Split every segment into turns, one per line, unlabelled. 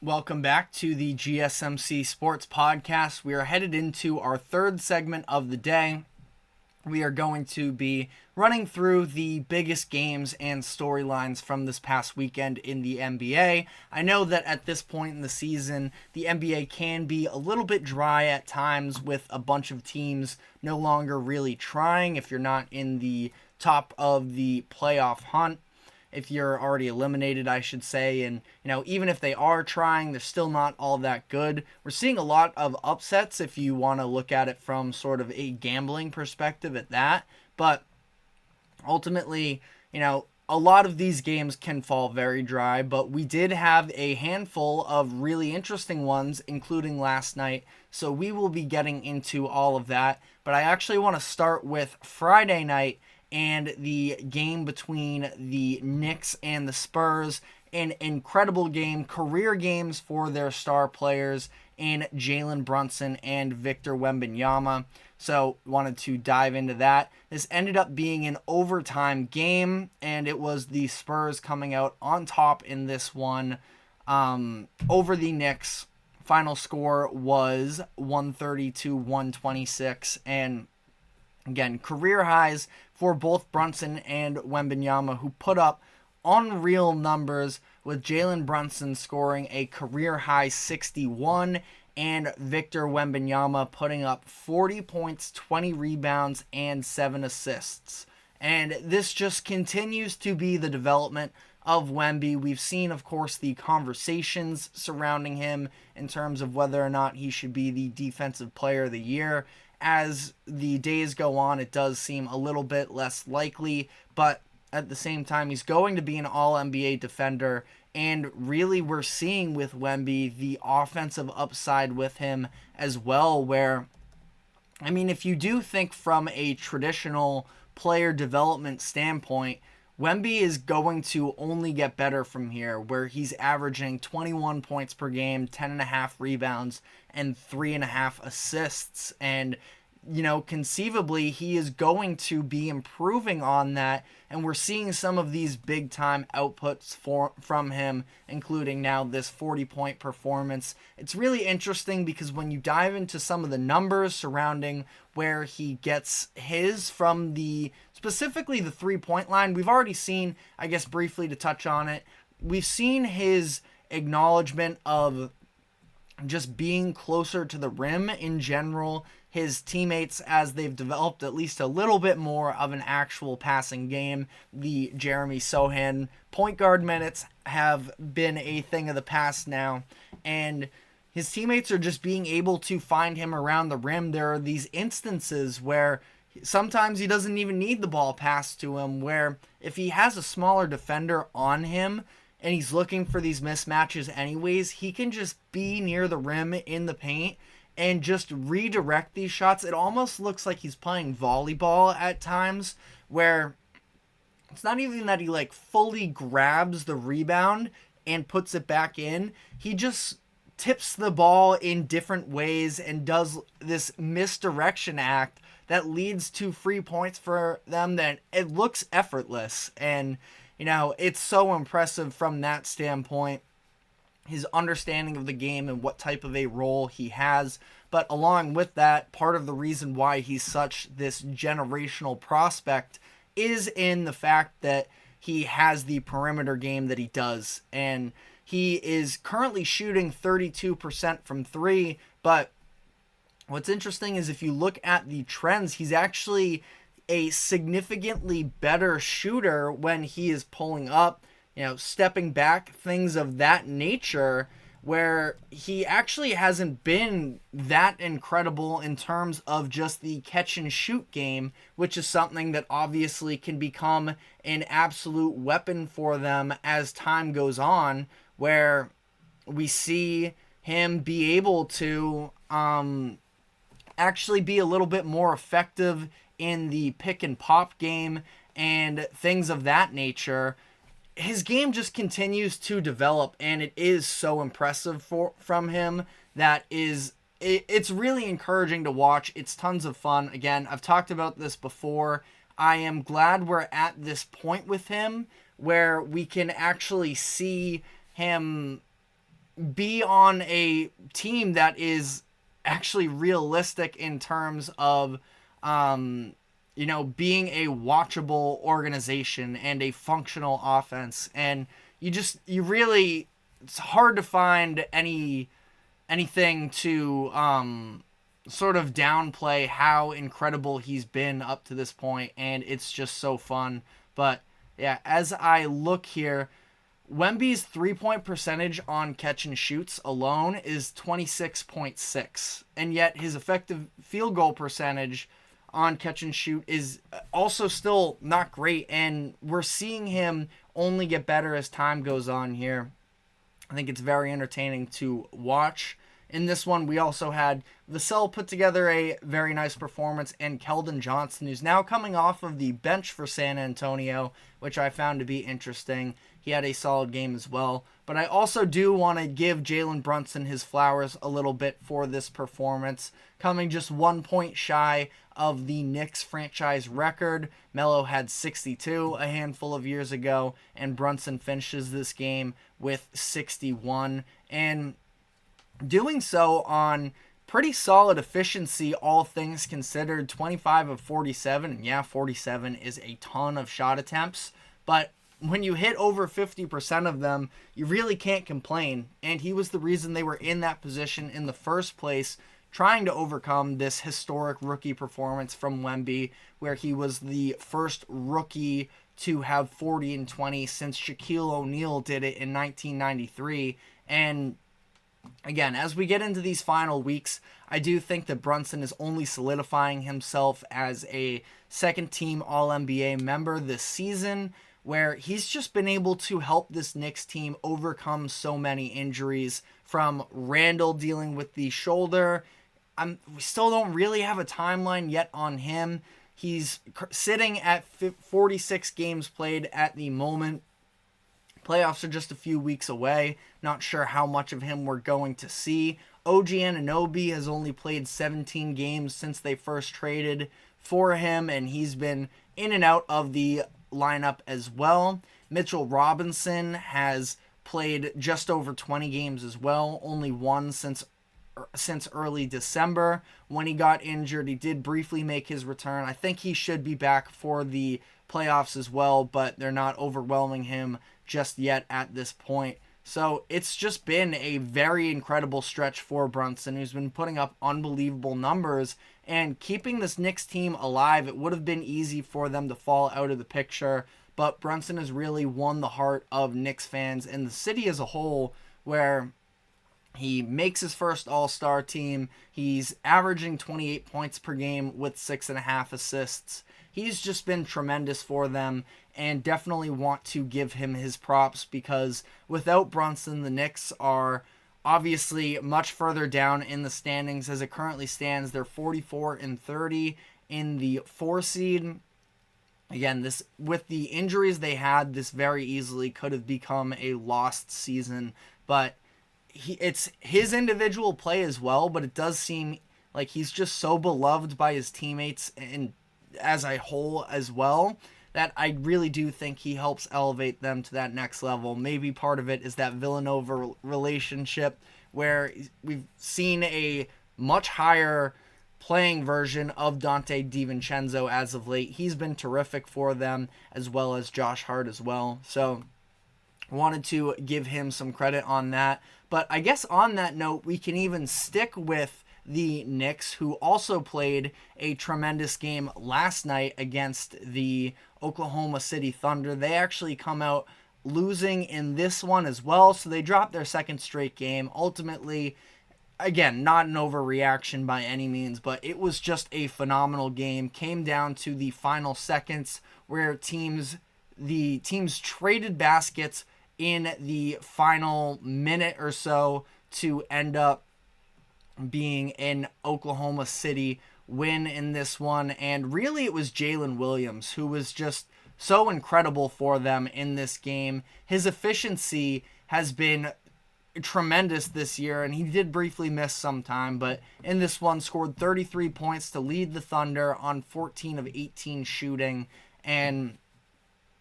Welcome back to the GSMC Sports Podcast. We are headed into our third segment of the day. We are going to be running through the biggest games and storylines from this past weekend in the NBA. I know that at this point in the season, the NBA can be a little bit dry at times with a bunch of teams no longer really trying if you're not in the top of the playoff hunt. If you're already eliminated, I should say, and even if they are trying, they're still not all that good. We're seeing a lot of upsets if you want to look at it from sort of a gambling perspective at that, but ultimately, a lot of these games can fall very dry, but we did have a handful of really interesting ones, including last night, so we will be getting into all of that, but I actually want to start with Friday night and the game between the Knicks and the Spurs. An incredible game, career games for their star players in Jalen, Brunson, and Victor Wembanyama. So wanted to dive into that. This ended up being an overtime game, and it was the Spurs coming out on top in this one over the Knicks. Final score was 130-126, and again, career highs for both Brunson and Wembanyama, who put up unreal numbers, with Jalen Brunson scoring a career-high 61 and Victor Wembanyama putting up 40 points, 20 rebounds, and 7 assists. And this just continues to be the development of Wemby. We've seen, of course, the conversations surrounding him in terms of whether or not he should be the Defensive Player of the Year. As the days go on, it does seem a little bit less likely, but at the same time, he's going to be an All-NBA defender, and really we're seeing with Wemby the offensive upside with him as well, where, if you do think from a traditional player development standpoint, Wemby is going to only get better from here, where he's averaging 21 points per game, 10.5 rebounds, and 3.5 assists. And, conceivably, he is going to be improving on that. And we're seeing some of these big-time outputs from him, including now this 40-point performance. It's really interesting because when you dive into some of the numbers surrounding where he gets his from specifically the three-point line, we've already seen, I guess briefly to touch on it, we've seen his acknowledgement of just being closer to the rim in general. His teammates, as they've developed at least a little bit more of an actual passing game, the Jeremy Sohan point guard minutes have been a thing of the past now, and his teammates are just being able to find him around the rim. There are these instances where sometimes he doesn't even need the ball passed to him, where if he has a smaller defender on him and he's looking for these mismatches anyways, he can just be near the rim in the paint and just redirect these shots. It almost looks like he's playing volleyball at times, where it's not even that he fully grabs the rebound and puts it back in. He just tips the ball in different ways and does this misdirection act that leads to free points for them that it looks effortless. And, it's so impressive from that standpoint, his understanding of the game and what type of a role he has. But along with that, part of the reason why he's such this generational prospect is in the fact that he has the perimeter game that he does. And he is currently shooting 32% from three, but what's interesting is if you look at the trends, he's actually a significantly better shooter when he is pulling up, stepping back, things of that nature, where he actually hasn't been that incredible in terms of just the catch and shoot game, which is something that obviously can become an absolute weapon for them as time goes on, where we see him be able to actually be a little bit more effective in the pick and pop game and things of that nature. His game just continues to develop, and it is so impressive from him that it's really encouraging to watch. It's tons of fun. Again, I've talked about this before. I am glad we're at this point with him where we can actually see him be on a team that is actually realistic in terms of, being a watchable organization and a functional offense. And it's hard to find anything to sort of downplay how incredible he's been up to this point, and it's just so fun. But yeah, as I look here, Wemby's 3-point percentage on catch and shoots alone is 26.6, and yet his effective field goal percentage on catch and shoot is also still not great, and we're seeing him only get better as time goes on here. I think it's very entertaining to watch. In this one, we also had Vassell put together a very nice performance, and Keldon Johnson, who's now coming off of the bench for San Antonio, which I found to be interesting. He had a solid game as well. But I also do want to give Jalen Brunson his flowers a little bit for this performance, coming just 1 point shy of the Knicks franchise record. Melo had 62 a handful of years ago, and Brunson finishes this game with 61. And doing so on pretty solid efficiency, all things considered. 25 of 47. And yeah, 47 is a ton of shot attempts. But when you hit over 50% of them, you really can't complain. And he was the reason they were in that position in the first place, trying to overcome this historic rookie performance from Wemby, where he was the first rookie to have 40 and 20 since Shaquille O'Neal did it in 1993. And again, as we get into these final weeks, I do think that Brunson is only solidifying himself as a second-team All-NBA member this season, where he's just been able to help this Knicks team overcome so many injuries, from Randall dealing with the shoulder. We still don't really have a timeline yet on him. He's sitting at 46 games played at the moment. Playoffs are just a few weeks away. Not sure how much of him we're going to see. OG Anunoby has only played 17 games since they first traded for him, and he's been in and out of the lineup as well. Mitchell Robinson has played just over 20 games as well, only one since early December when he got injured. He did briefly make his return. I think he should be back for the playoffs as well, but they're not overwhelming him just yet at this point. So it's just been a very incredible stretch for Brunson, who's been putting up unbelievable numbers and keeping this Knicks team alive. It would have been easy for them to fall out of the picture, but Brunson has really won the heart of Knicks fans and the city as a whole, where he makes his first All-Star team. He's averaging 28 points per game with 6.5 assists. He's just been tremendous for them, and definitely want to give him his props, because without Brunson, the Knicks are obviously much further down in the standings. As it currently stands, they're 44 and 30 in the 4 seed. Again, this, with the injuries they had, this very easily could have become a lost season, but it's his individual play as well, but it does seem like he's just so beloved by his teammates and as a whole as well, that I really do think he helps elevate them to that next level. Maybe part of it is that Villanova relationship, where we've seen a much higher playing version of Dante DiVincenzo as of late. He's been terrific for them, as well as Josh Hart as well. So wanted to give him some credit on that. But I guess on that note, we can even stick with the Knicks, who also played a tremendous game last night against the Oklahoma City Thunder. They actually come out losing in this one as well, so they dropped their second straight game. Ultimately, again, not an overreaction by any means, but it was just a phenomenal game. Came down to the final seconds, where the teams traded baskets in the final minute or so to end up being an Oklahoma City win in this one. And really, it was Jalen Williams who was just so incredible for them in this game. His efficiency has been tremendous this year, and he did briefly miss some time, but in this one scored 33 points to lead the Thunder on 14 of 18 shooting. And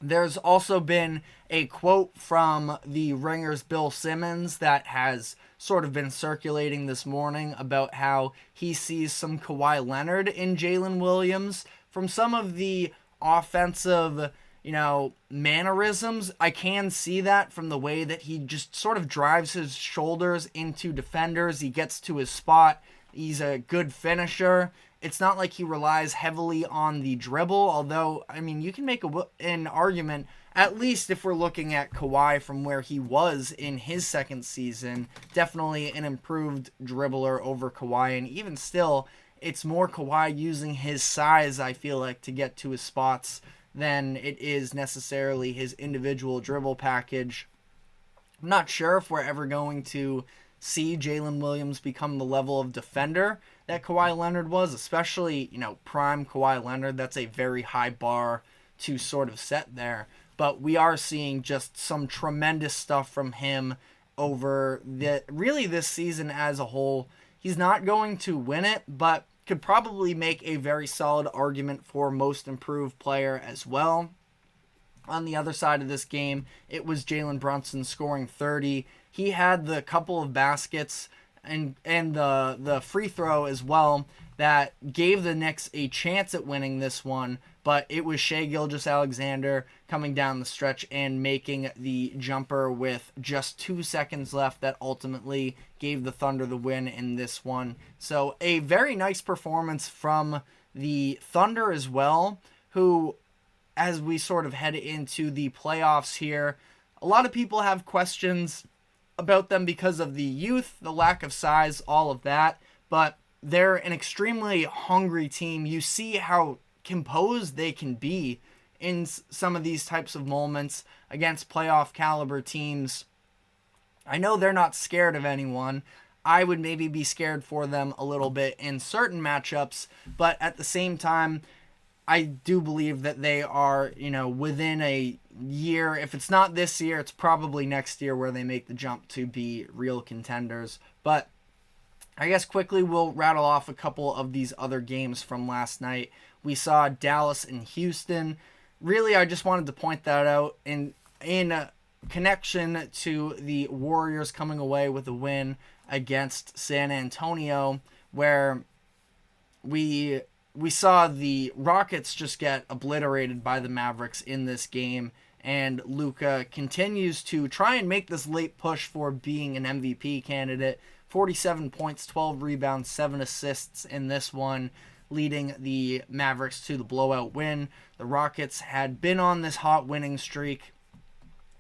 There's also been a quote from the Ringer's Bill Simmons that has sort of been circulating this morning about how he sees some Kawhi Leonard in Jalen Williams. From some of the offensive, mannerisms, I can see that from the way that he just sort of drives his shoulders into defenders. He gets to his spot. He's a good finisher. It's not like he relies heavily on the dribble, although, you can make an argument, at least if we're looking at Kawhi from where he was in his second season, definitely an improved dribbler over Kawhi, and even still, it's more Kawhi using his size, I feel like, to get to his spots than it is necessarily his individual dribble package. I'm not sure if we're ever going to see Jalen Williams become the level of defender that Kawhi Leonard was, especially, prime Kawhi Leonard. That's a very high bar to sort of set there. But we are seeing just some tremendous stuff from him over this season as a whole. He's not going to win it, but could probably make a very solid argument for most improved player as well. On the other side of this game, it was Jalen Brunson scoring 30. He had the couple of baskets and the free throw as well that gave the Knicks a chance at winning this one, but it was Shai Gilgeous-Alexander coming down the stretch and making the jumper with just 2 seconds left that ultimately gave the Thunder the win in this one. So a very nice performance from the Thunder as well, who, as we sort of head into the playoffs here, a lot of people have questions about them because of the youth, the lack of size, all of that, but they're an extremely hungry team. You see how composed they can be in some of these types of moments against playoff caliber teams. I know they're not scared of anyone. I would maybe be scared for them a little bit in certain matchups, but at the same time, I do believe that they are, within a year. If it's not this year, it's probably next year where they make the jump to be real contenders. But I guess quickly we'll rattle off a couple of these other games from last night. We saw Dallas and Houston. Really, I just wanted to point that out in connection to the Warriors coming away with a win against San Antonio, where we saw the Rockets just get obliterated by the Mavericks in this game, and Luka continues to try and make this late push for being an MVP candidate. 47 points, 12 rebounds, 7 assists in this one, leading the Mavericks to the blowout win. The Rockets had been on this hot winning streak.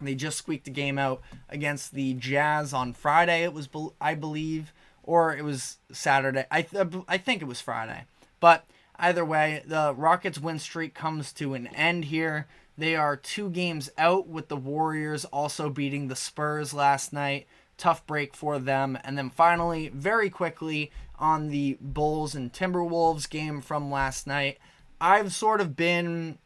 They just squeaked the game out against the Jazz on Friday, it was, I believe, or it was Saturday. I think it was Friday. But either way, the Rockets' win streak comes to an end here. They are 2 games out, with the Warriors also beating the Spurs last night. Tough break for them. And then finally, very quickly, on the Bulls and Timberwolves game from last night, I've sort of been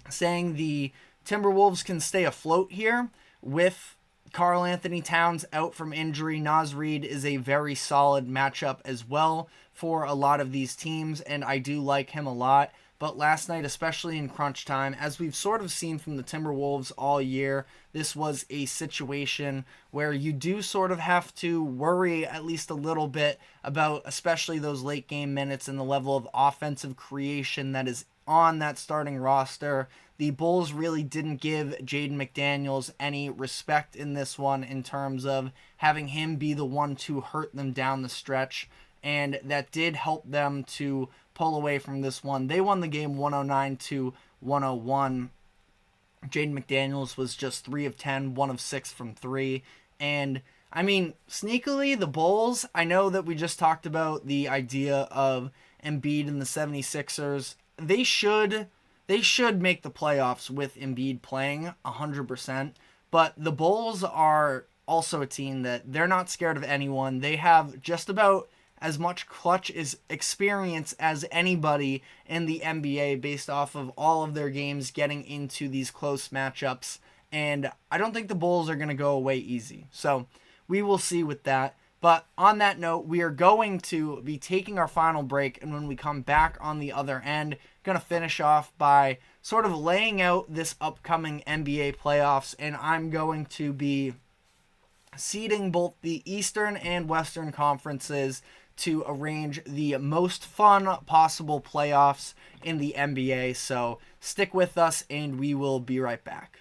saying the Timberwolves can stay afloat here with Karl Anthony Towns out from injury. Naz Reid is a very solid matchup as well for a lot of these teams, and I do like him a lot. But last night, especially in crunch time, as we've sort of seen from the Timberwolves all year, this was a situation where you do sort of have to worry at least a little bit about especially those late game minutes and the level of offensive creation that is on that starting roster. The Bulls really didn't give Jaden McDaniels any respect in this one in terms of having him be the one to hurt them down the stretch, and that did help them to pull away from this one. They won the game 109-101. Jaden McDaniels was just 3 of 10, 1 of 6 from 3. And, sneakily, the Bulls, I know that we just talked about the idea of Embiid and the 76ers. They should make the playoffs with Embiid playing 100%. But the Bulls are also a team that they're not scared of anyone. They have just about as much clutch experience as anybody in the NBA based off of all of their games getting into these close matchups. And I don't think the Bulls are going to go away easy. So we will see with that. But on that note, we are going to be taking our final break, and when we come back on the other end, going to finish off by sort of laying out this upcoming NBA playoffs, and I'm going to be seeding both the Eastern and Western conferences to arrange the most fun possible playoffs in the NBA. So stick with us, and we will be right back.